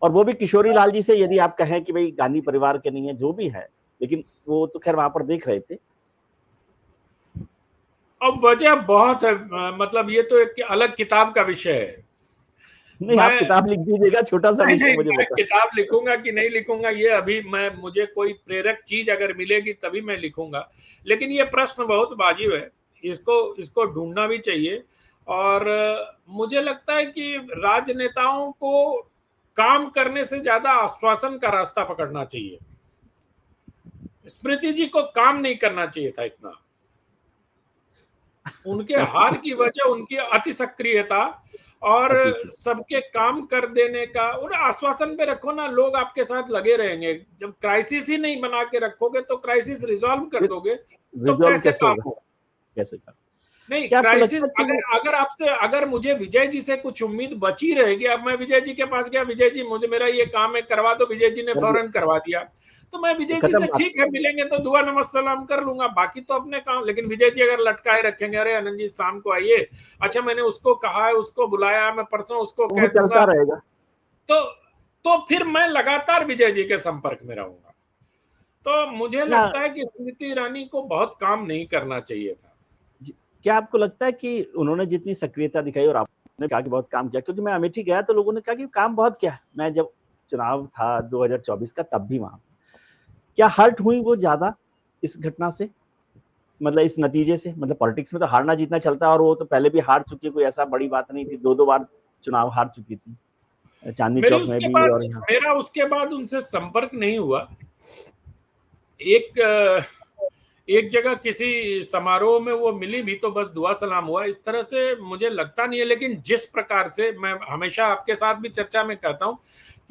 और वो भी किशोरी लाल जी से? यदि आप कहें कि भाई गांधी परिवार के नहीं है, जो भी है, लेकिन वो तो खैर वहां पर देख रहे थे।
अब वजह बहुत है, मतलब ये तो एक अलग किताब का विषय है।
नहीं, आप
मैं
किताब लिख दीजिएगा, छोटा सा
नहीं
विषय
नहीं
मुझे
मैं
बता।
किताब लिखूंगा कि नहीं लिखूंगा ये अभी मुझे कोई प्रेरक चीज अगर मिलेगी तभी मैं लिखूंगा। लेकिन ये प्रश्न बहुत वाजिब है, इसको इसको ढूंढना भी चाहिए। और मुझे लगता है कि राजनेताओं को काम करने से ज्यादा आश्वासन का रास्ता पकड़ना चाहिए। स्मृति जी को काम नहीं करना चाहिए था इतना। उनके हार की वजह उनकी अति सक्रियता और सबके काम कर देने का। उन्हें आश्वासन पे रखो ना, लोग आपके साथ लगे रहेंगे। जब क्राइसिस ही नहीं बना के रखोगे तो क्राइसिस रिजॉल्व कर दोगे तो
रिजॉल्व
कैसे
कैसे
काम
होगा,
होगा?
कैसे कर?
नहीं,
क्या आपको
क्राइसिस
लगता है कि
अगर आपसे, अगर मुझे विजय जी से कुछ उम्मीद बची रहेगी, अब मैं विजय जी के पास गया, विजय जी मुझे मेरा ये काम है करवा दो, विजय जी ने फौरन करवा दिया, तो मैं
तो
विजय जी
खत्म
से
बात।
ठीक है मिलेंगे तो दुआ नमस्त सलाम कर लूंगा, बाकी तो अपने काम। लेकिन विजय जी अगर लटकाए रखेंगे, अरे आनंद जी शाम को आइए, अच्छा मैंने उसको कहा है, उसको बुलाया, मैं परसों उसको
तो
कह
वो
दूंगा,
चलता रहेगा।
तो फिर मैं लगातार विजय जी के संपर्क में रहूंगा। तो मुझे
क्या
लगता है कि स्मृति ईरानी को बहुत काम नहीं करना चाहिए था।
क्या आपको लगता है कि उन्होंने जितनी सक्रियता दिखाई, और आपने कहा कि बहुत काम किया, क्योंकि मैं अमेठी गया तो लोगों ने कहा कि काम बहुत किया। मैं जब चुनाव था 2024 का, तब भी वहां क्या हर्ट हुई वो ज्यादा इस घटना से, मतलब इस नतीजे से? मतलब पॉलिटिक्स में तो हारना जीतना चलता है, और वो तो पहले भी हार चुकी, कोई ऐसा बड़ी बात नहीं थी, दो बार चुनाव हार चुकी थी, चांदनी
मेरी
चौक में
उसके
भी
बाद
और यहाँ।
मेरा उसके बाद उनसे संपर्क नहीं हुआ। एक एक जगह किसी समारोह में वो मिली भी तो बस दुआ सलाम हुआ, इस तरह से मुझे लगता नहीं है। लेकिन जिस प्रकार से, मैं हमेशा आपके साथ भी चर्चा में कहता हूं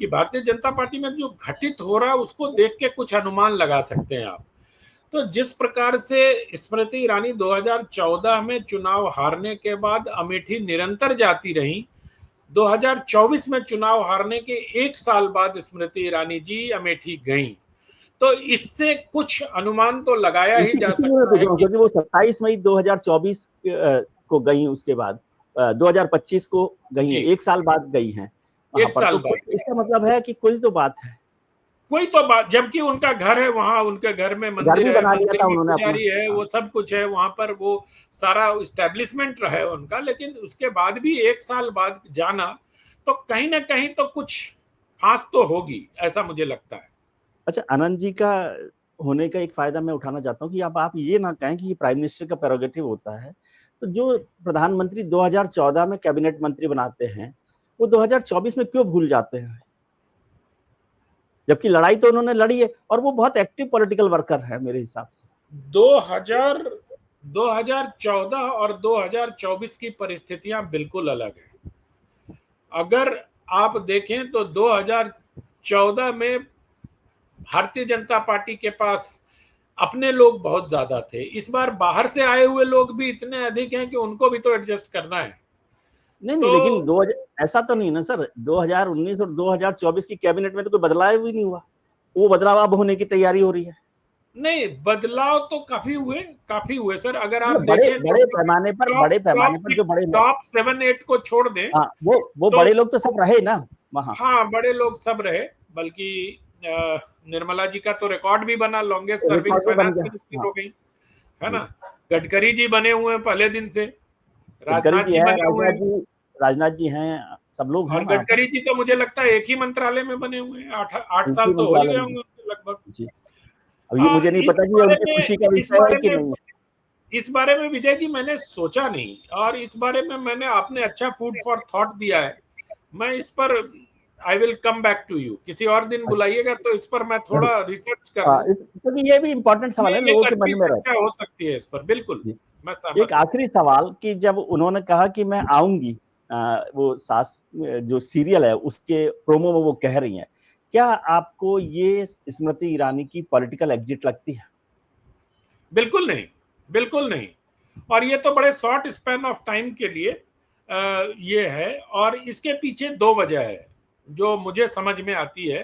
कि भारतीय जनता पार्टी में जो घटित हो रहा है उसको देख के कुछ अनुमान लगा सकते हैं आप। तो जिस प्रकार से स्मृति ईरानी 2014 में चुनाव हारने के बाद अमेठी निरंतर जाती रही, 2024 में चुनाव हारने के एक साल बाद स्मृति ईरानी जी अमेठी गईं, तो इससे कुछ अनुमान तो लगाया ही जा
इसीलिए मैं
सकता
पूछ
है
रहा हूँ,
कि
क्योंकि वो 27 मई 2024 को गई, उसके बाद 2025 को गई है,
जी,
एक साल बाद गई हैं वहां
एक
पर,
साल
तो
बाद।
कुछ इसका मतलब है कि कुछ तो बात है।
कोई तो बात, जबकि उनका घर है वहां, उनके घर में
घर
मंदिर
भी
है,
बना लिया
मंदिर
था
में
उन्होंने अपना।
पुजारी है,
हाँ।
वो सब कुछ है वहां पर, वो सारा इस्टेब्लिशमेंट रहा है उनका। लेकिन उसके बाद भी एक साल बाद जाना, तो कहीं ना कहीं तो कुछ फांस तो होगी, ऐसा मुझे लगता है।
अच्छा, आनंद जी का होने का एक फायदा मैं उठाना चाहता हूँ कि अब आप ये ना कहें कि ये प्राइम मिनिस्टर का प्रेरोगेटिव होता है। तो जो प्रधानमंत्री 2014 में कैबिनेट मंत्री बनाते हैं, वो 2024 में क्यों भूल जाते हैं? जबकि लड़ाई तो उन्होंने लड़ी है, और वो बहुत एक्टिव पॉलिटिकल वर्कर है मेरे हिसाब से।
2000 2014 और 2024 की परिस्थितियां बिल्कुल अलग है। अगर आप देखें तो 2014 में भारतीय जनता पार्टी के पास अपने लोग बहुत ज्यादा थे। इस बार बाहर से आए हुए लोग भी इतने अधिक हैं कि उनको भी तो एडजस्ट करना है।
नहीं नहीं,
तो
लेकिन 2000 ऐसा तो नहीं ना सर, 2019 और 2024 की कैबिनेट में तो कोई बदलाव भी नहीं हुआ। वो बदलाव अब होने की तैयारी हो रही है।
नहीं, बदलाव तो काफी हुए सर। अगर आप
मतलब बड़े
देखें तो
बड़े पैमाने पर,
टॉप टॉप
जो बड़े लोग,
टॉप 7-8 को छोड़ दें
हाँ, वो
तो
बड़े लोग तो सब रहे ना वहां।
हाँ, बड़े लोग सब रहे। बल्कि निर्मला जी का तो रिकॉर्ड भी बना, लॉन्गेस्ट सर्विंग
रिकॉर्ड भी बन
फाइनेंस
गया।
मिनिस्टर
हाँ
हो गई, है
जी।
ना। गडकरी जी बने हुए हैं पहले दिन से,
गडकरी
राजनाथ
जी
जी
हैं,
बने हुए हैं,
राजनाथ जी हैं, सब लोग हैं
और
वहां पर।
गडकरी जी तो मुझे लगता है एक ही मंत्रालय में बने हुए हैं, 8 साल
उनकी
तो हो ही
मंत्रालय
गए
में।
होंगे लगभग।
जी। अब ये मुझे नहीं
इस
पता कि ये
बारे
उनकी
में
खुशी का
इस
विषय है
बारे
कि
में
नहीं है।
इस बारे में विजय जी मैंने सोचा नहीं, और इस बारे में मैंने, आपने अच्छा फूड फॉर थॉट दिया है। मैं इस पर, I will come back to you, किसी और दिन बुलाइएगा तो इस पर मैं थोड़ा रिसर्च कर लूं।
क्योंकि ये भी इम्पोर्टेंट सवाल
ये
है,
एक
लोगों के
अच्छी
मन में
चर्चा
रहता
हो सकती है इस पर, बिल्कुल
है।
मैं
एक
सहमत हूं।
आखिरी सवाल कि जब उन्होंने कहा कि मैं आऊंगी, वो सास जो सीरियल है उसके प्रोमो में वो कह रही हैं, क्या आपको ये स्मृति ईरानी की पॉलिटिकल एग्जिट लगती है?
बिल्कुल नहीं, बिल्कुल नहीं। और ये तो बड़े शॉर्ट स्पैन ऑफ टाइम के लिए ये है, और इसके पीछे दो वजह है जो मुझे समझ में आती है।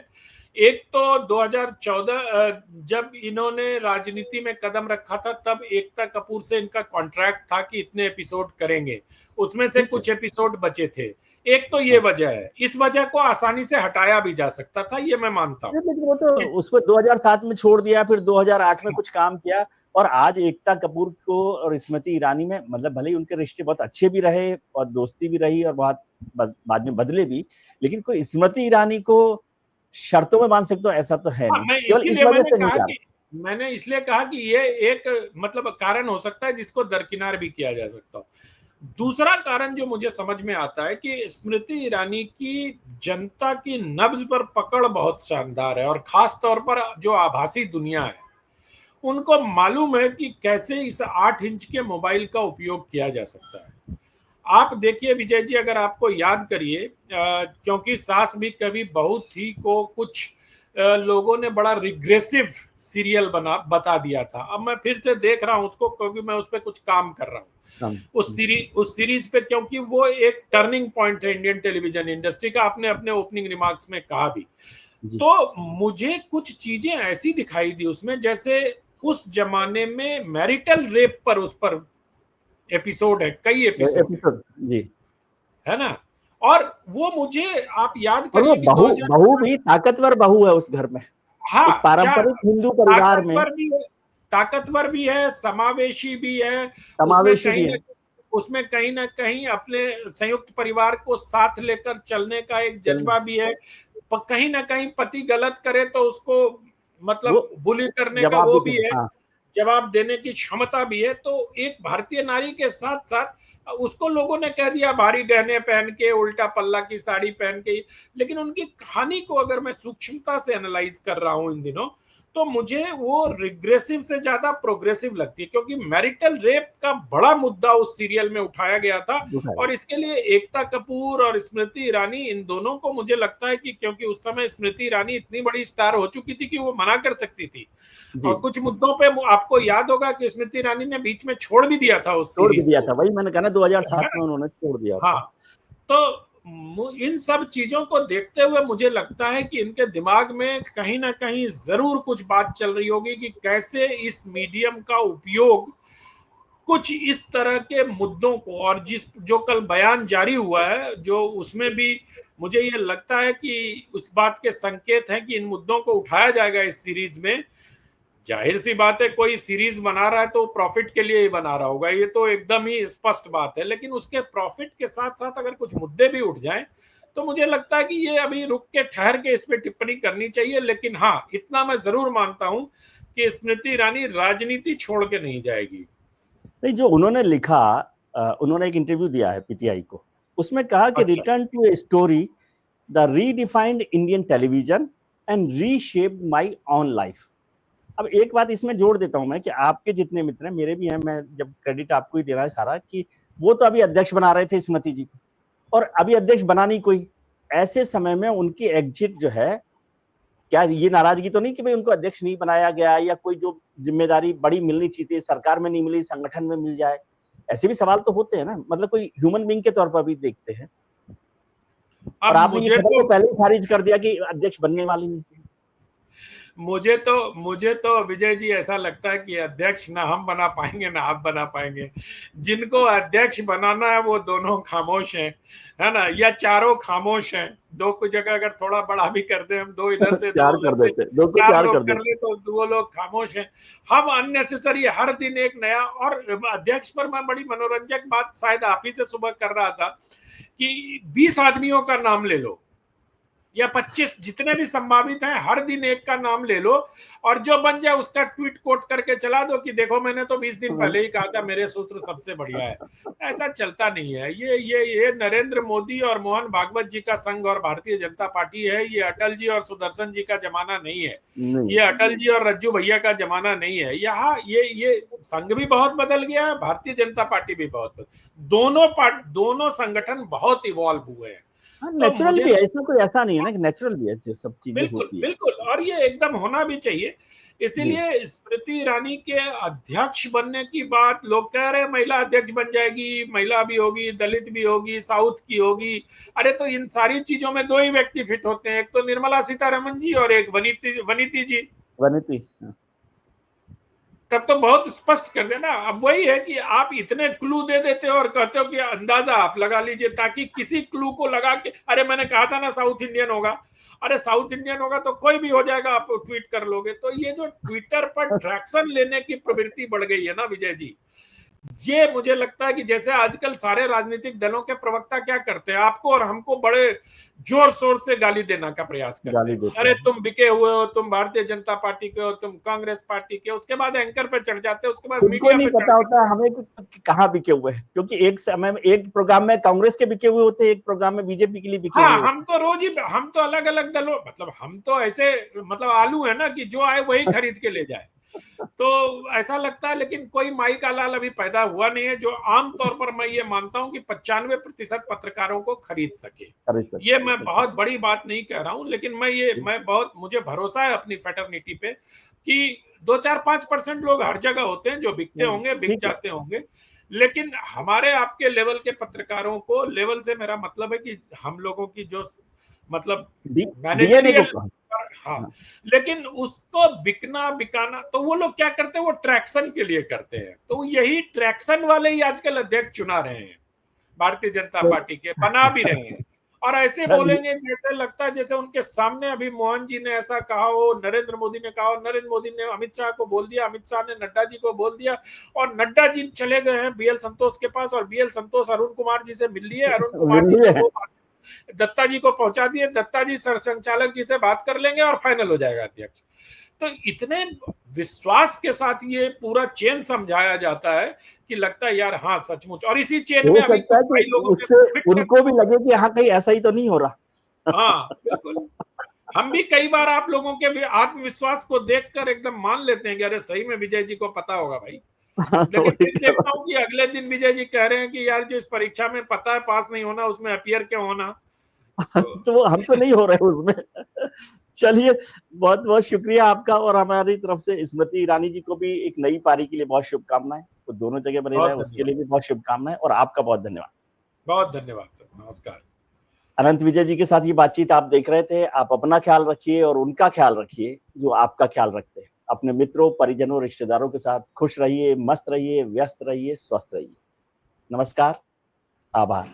एक तो 2014 जब इन्होंने राजनीति में कदम रखा था, तब एकता कपूर से इनका कॉन्ट्रैक्ट था कि इतने एपिसोड करेंगे, उसमें से कुछ एपिसोड बचे थे। एक तो ये वजह है, इस वजह को आसानी से हटाया भी जा सकता था, ये मैं मानता हूँ।
लेकिन वो तो उसको 2007 में छोड़ दिया, फिर 2008 में कुछ काम किया, और आज एकता कपूर को और स्मृति ईरानी में, मतलब भले ही उनके रिश्ते बहुत अच्छे भी रहे और दोस्ती भी रही और बहुत बाद में बदले भी, लेकिन कोई स्मृति ईरानी को शर्तों में मान सकते हो ऐसा तो है नहीं।
मैं
केवल इस
इसीलिए
वजह से नहीं जा
मैंने इसलिए कहा कि ये एक मतलब कारण हो सकता है जिसको दरकिनार भी किया जा सकता हो। दूसरा कारण जो मुझे समझ में आता है कि स्मृति ईरानी की जनता की नब्ज पर पकड़ बहुत शानदार है, और खास तौर पर जो आभासी दुनिया है, उनको मालूम है कि कैसे इस 8 इंच के मोबाइल का उपयोग किया जा सकता है। आप देखिए विजय जी, अगर आपको याद करिए, क्योंकि सास भी कभी बहू थी को कुछ लोगों ने बड़ा रिग्रेसिव सीरियल बता दिया था। अब मैं फिर से देख रहा हूं उसको, क्योंकि मैं उस पर कुछ काम कर रहा हूं उस सीरीज पे, क्योंकि वो एक टर्निंग पॉइंट है इंडियन टेलीविजन इंडस्ट्री का। आपने अपने ओपनिंग रिमार्क्स में कहा भी। तो मुझे कुछ चीजें ऐसी दिखाई दी उसमें, जैसे उस जमाने में मैरिटल रेप पर उस पर एपिसोड है, कई एपिसोड
जी,
है ना। और वो मुझे आप याद
और वो
करिए कि
बहू भी ताकतवर बहू है उस घर में।
हाँ,
एक पारंपरिक हिंदू परिवार में
ताकतवर भी है, समावेशी भी है,
समावेशी भी है।
उसमें कहीं ना कहीं अपने संयुक्त परिवार को साथ लेकर चलने का एक जज्बा भी है। कहीं ना कहीं पति गलत करे तो उसको मतलब बुली करने का वो भी है, जवाब देने की क्षमता भी है। तो एक भारतीय नारी के साथ साथ उसको लोगों ने कह दिया भारी गहने पहन के, उल्टा पल्ला की साड़ी पहन के, लेकिन उनकी कहानी को अगर मैं सूक्ष्मता से एनालाइज कर रहा हूं इन दिनों, तो मुझे वो रिग्रेसिव से ज्यादा प्रोग्रेसिव लगती है, क्योंकि मैरिटल रेप का बड़ा मुद्दा उस सीरियल में उठाया गया था। और इसके लिए एकता कपूर और स्मृति ईरानी, इन दोनों को मुझे लगता है कि क्योंकि उस समय स्मृति ईरानी इतनी बड़ी स्टार हो चुकी थी कि वो मना कर सकती थी, और कुछ मुद्दों पे आपको याद होगा कि स्मृति ईरानी ने बीच में छोड़ भी दिया था उस सीरीज को।
वही मैंने कहा ना, 2007 में उन्होंने छोड़ दिया।
हाँ, तो इन सब चीजों को देखते हुए मुझे लगता है कि इनके दिमाग में कहीं ना कहीं जरूर कुछ बात चल रही होगी कि कैसे इस मीडियम का उपयोग कुछ इस तरह के मुद्दों को, और जो कल बयान जारी हुआ है, जो उसमें भी मुझे ये लगता है कि उस बात के संकेत हैं कि इन मुद्दों को उठाया जाएगा इस सीरीज में। जाहिर सी बात है, कोई सीरीज बना रहा है तो प्रॉफिट के लिए ही बना रहा होगा, ये तो एकदम ही स्पष्ट बात है। लेकिन उसके प्रॉफिट के साथ साथ अगर कुछ मुद्दे भी उठ जाएं, तो मुझे लगता है कि ये अभी रुक के ठहर के इस पे टिप्पणी करनी चाहिए। लेकिन हाँ, इतना मैं जरूर मानता हूं कि स्मृति ईरानी राजनीति छोड़ के नहीं जाएगी।
नहीं, जो उन्होंने लिखा, उन्होंने एक इंटरव्यू दिया है पीटीआई को, उसमें कहा कि return to a story the redefined Indian television and reshaped my own life. अब एक बात इसमें जोड़ देता हूं मैं कि आपके जितने मित्र हैं, मेरे भी हैं, मैं जब क्रेडिट आपको ही दे रहा है सारा, कि वो तो अभी अध्यक्ष बना रहे थे स्मृति जी को, और अभी अध्यक्ष बना नहीं कोई। ऐसे समय में उनकी एग्जिट जो है, क्या ये नाराजगी तो नहीं कि भाई उनको अध्यक्ष नहीं बनाया गया, या कोई जो जिम्मेदारी बड़ी मिलनी चाहिए थी सरकार में नहीं मिली, संगठन में मिल जाए? ऐसे भी सवाल तो होते हैं ना, मतलब कोई ह्यूमन बीइंग के तौर पर भी देखते हैं। और आपने ये खबर तो पहले ही खारिज कर दिया कि अध्यक्ष बनने वाली नहीं।
मुझे तो विजय जी ऐसा लगता है कि अध्यक्ष ना हम बना पाएंगे ना आप बना पाएंगे। जिनको अध्यक्ष बनाना है वो दोनों खामोश हैं, है ना, या चारों खामोश हैं। दो कुछ जगह अगर थोड़ा बड़ा भी कर दे, हम दो इधर से दो उधर से, चार लोग कर ले तो दो लोग खामोश हैं। हम अननेसेसरी हर दिन एक नया, और अध्यक्ष पर मैं बड़ी मनोरंजक बात शायद आप ही से सुबह कर रहा था कि 20 आदमियों का नाम ले लो या 25, जितने भी संभावित हैं, हर दिन एक का नाम ले लो, और जो बन जाए उसका ट्वीट कोट करके चला दो कि देखो मैंने तो 20 दिन पहले ही कहा था मेरे सूत्र सबसे बढ़िया है। ऐसा चलता नहीं है। ये नरेंद्र मोदी और मोहन भागवत जी का संघ और भारतीय जनता पार्टी है। ये अटल जी और सुदर्शन जी का जमाना नहीं है। ये अटल जी और रज्जू भैया का जमाना नहीं है। यहाँ ये संघ भी बहुत बदल गया है, भारतीय जनता पार्टी भी बहुत दोनों संगठन बहुत इवॉल्व हुए हैं।
नेचुरल भी है, इसमें कोई ऐसा नहीं है ना कि नेचुरल भी है, सब चीजें
बिल्कुल
होती है।
बिल्कुल, और ये एकदम होना भी चाहिए। इसीलिए स्मृति ईरानी के अध्यक्ष बनने की बात, लोग कह रहे हैं महिला अध्यक्ष बन जाएगी, महिला भी होगी, दलित भी होगी, साउथ की होगी। अरे तो इन सारी चीजों में दो ही व्यक्ति फिट होते हैं, एक तो निर्मला सीतारमण जी और एक वनीति जी।
वनीति।
तब तो बहुत स्पष्ट कर देना। अब वही है कि आप इतने क्लू दे देते हो और कहते हो कि अंदाजा आप लगा लीजिए, ताकि किसी क्लू को लगा के, अरे मैंने कहा था ना साउथ इंडियन होगा, अरे साउथ इंडियन होगा तो कोई भी हो जाएगा, आप ट्वीट कर लोगे। तो ये जो ट्विटर पर ट्रैक्शन लेने की प्रवृत्ति बढ़ गई है ना विजय जी, ये मुझे लगता है कि जैसे आजकल सारे राजनीतिक दलों के प्रवक्ता क्या करते हैं, आपको और हमको बड़े जोर शोर से गाली देना का प्रयास करते हैं। अरे तुम बिके हुए हो, तुम भारतीय जनता पार्टी के हो, तुम कांग्रेस पार्टी के। उसके बाद एंकर पे चढ़ जाते हैं, उसके बाद मीडिया
नहीं
पे
पता होता है हमें कहाँ बिके हुए हैं, क्योंकि एक समय में एक प्रोग्राम में कांग्रेस के बिके हुए होते हैं, एक प्रोग्राम में बीजेपी के लिए बिके हुए होते हैं।
हम तो रोज ही, हम तो अलग अलग दलों, मतलब हम तो ऐसे, मतलब आलू है ना कि जो आए वही खरीद के ले जाए। तो ऐसा लगता है, लेकिन कोई माई का लाल अभी पैदा हुआ नहीं है जो आमतौर पर मैं ये मानता हूं कि 95% पत्रकारों को खरीद सके। ये मैं बहुत बड़ी बात नहीं कह रहा हूं, लेकिन मैं बहुत, मुझे भरोसा है अपनी फ्रेटर्निटी पे कि 2-4-5% लोग हर जगह होते हैं जो बिकते होंगे, बिक जाते होंगे। लेकिन हमारे आपके लेवल के पत्रकारों को, लेवल से मेरा मतलब है कि हम लोगों की जो मतलब मैनेजरियल, हाँ, लेकिन उसको बिकना बिकाना, तो वो लोग क्या करते हैं, वो ट्रैक्शन के लिए करते हैं। तो यही ट्रैक्शन वाले ही आजकल अध्यक्ष चुना रहे हैं भारतीय जनता पार्टी के, बना भी रहे हैं। और ऐसे बोलेंगे जैसे लगता है जैसे उनके सामने अभी मोहन जी ने ऐसा कहा हो, नरेंद्र मोदी ने कहा हो, नरेंद्र मोदी ने अमित शाह को बोल दिया, अमित शाह ने नड्डा जी को बोल दिया, और नड्डा जी चले गए हैं बीएल संतोष के पास, और बीएल संतोष अरुण कुमार जी से मिल लिए, अरुण कुमार जी को दत्ता जी को पहुंचा दिए, दत्ता जी संचालक जी से बात कर लेंगे और फाइनल हो जाएगा अध्यक्ष। तो इतने विश्वास के साथ ये पूरा चेन समझाया जाता है कि लगता है यार हाँ सचमुच, और इसी चेन में अभी कुछ कई लोगों
उससे उनको भी लगे कि हाँ कहीं ऐसा ही तो नहीं हो रहा।
हाँ बिल्कुल, हम भी कई बार आप लोगों के आत्मविश्वास को देखकर एकदम मान लेते हैं कि अरे सही में विजय जी को पता होगा भाई। लेकिन फिर देखता हूँ कि अगले दिन विजय जी कह रहे हैं कि यार जो इस परीक्षा में पता है पास नहीं होना, उसमें अपीयर क्यों होना।
तो हम तो नहीं हो रहे उसमें। चलिए, बहुत बहुत शुक्रिया आपका, और हमारी तरफ से स्मृति ईरानी जी को भी एक नई पारी के लिए बहुत शुभकामनाएं। वो दोनों जगह बने रहे, उसके लिए भी बहुत शुभकामनाएं, और आपका बहुत धन्यवाद।
बहुत धन्यवाद सर, नमस्कार।
अनंत विजय जी के साथ ये बातचीत आप देख रहे थे। आप अपना ख्याल रखिए और उनका ख्याल रखिए जो आपका ख्याल रखते हैं। अपने मित्रों, परिजनों, रिश्तेदारों के साथ खुश रहिए, मस्त रहिए, व्यस्त रहिए, स्वस्थ रहिए। नमस्कार, आभार।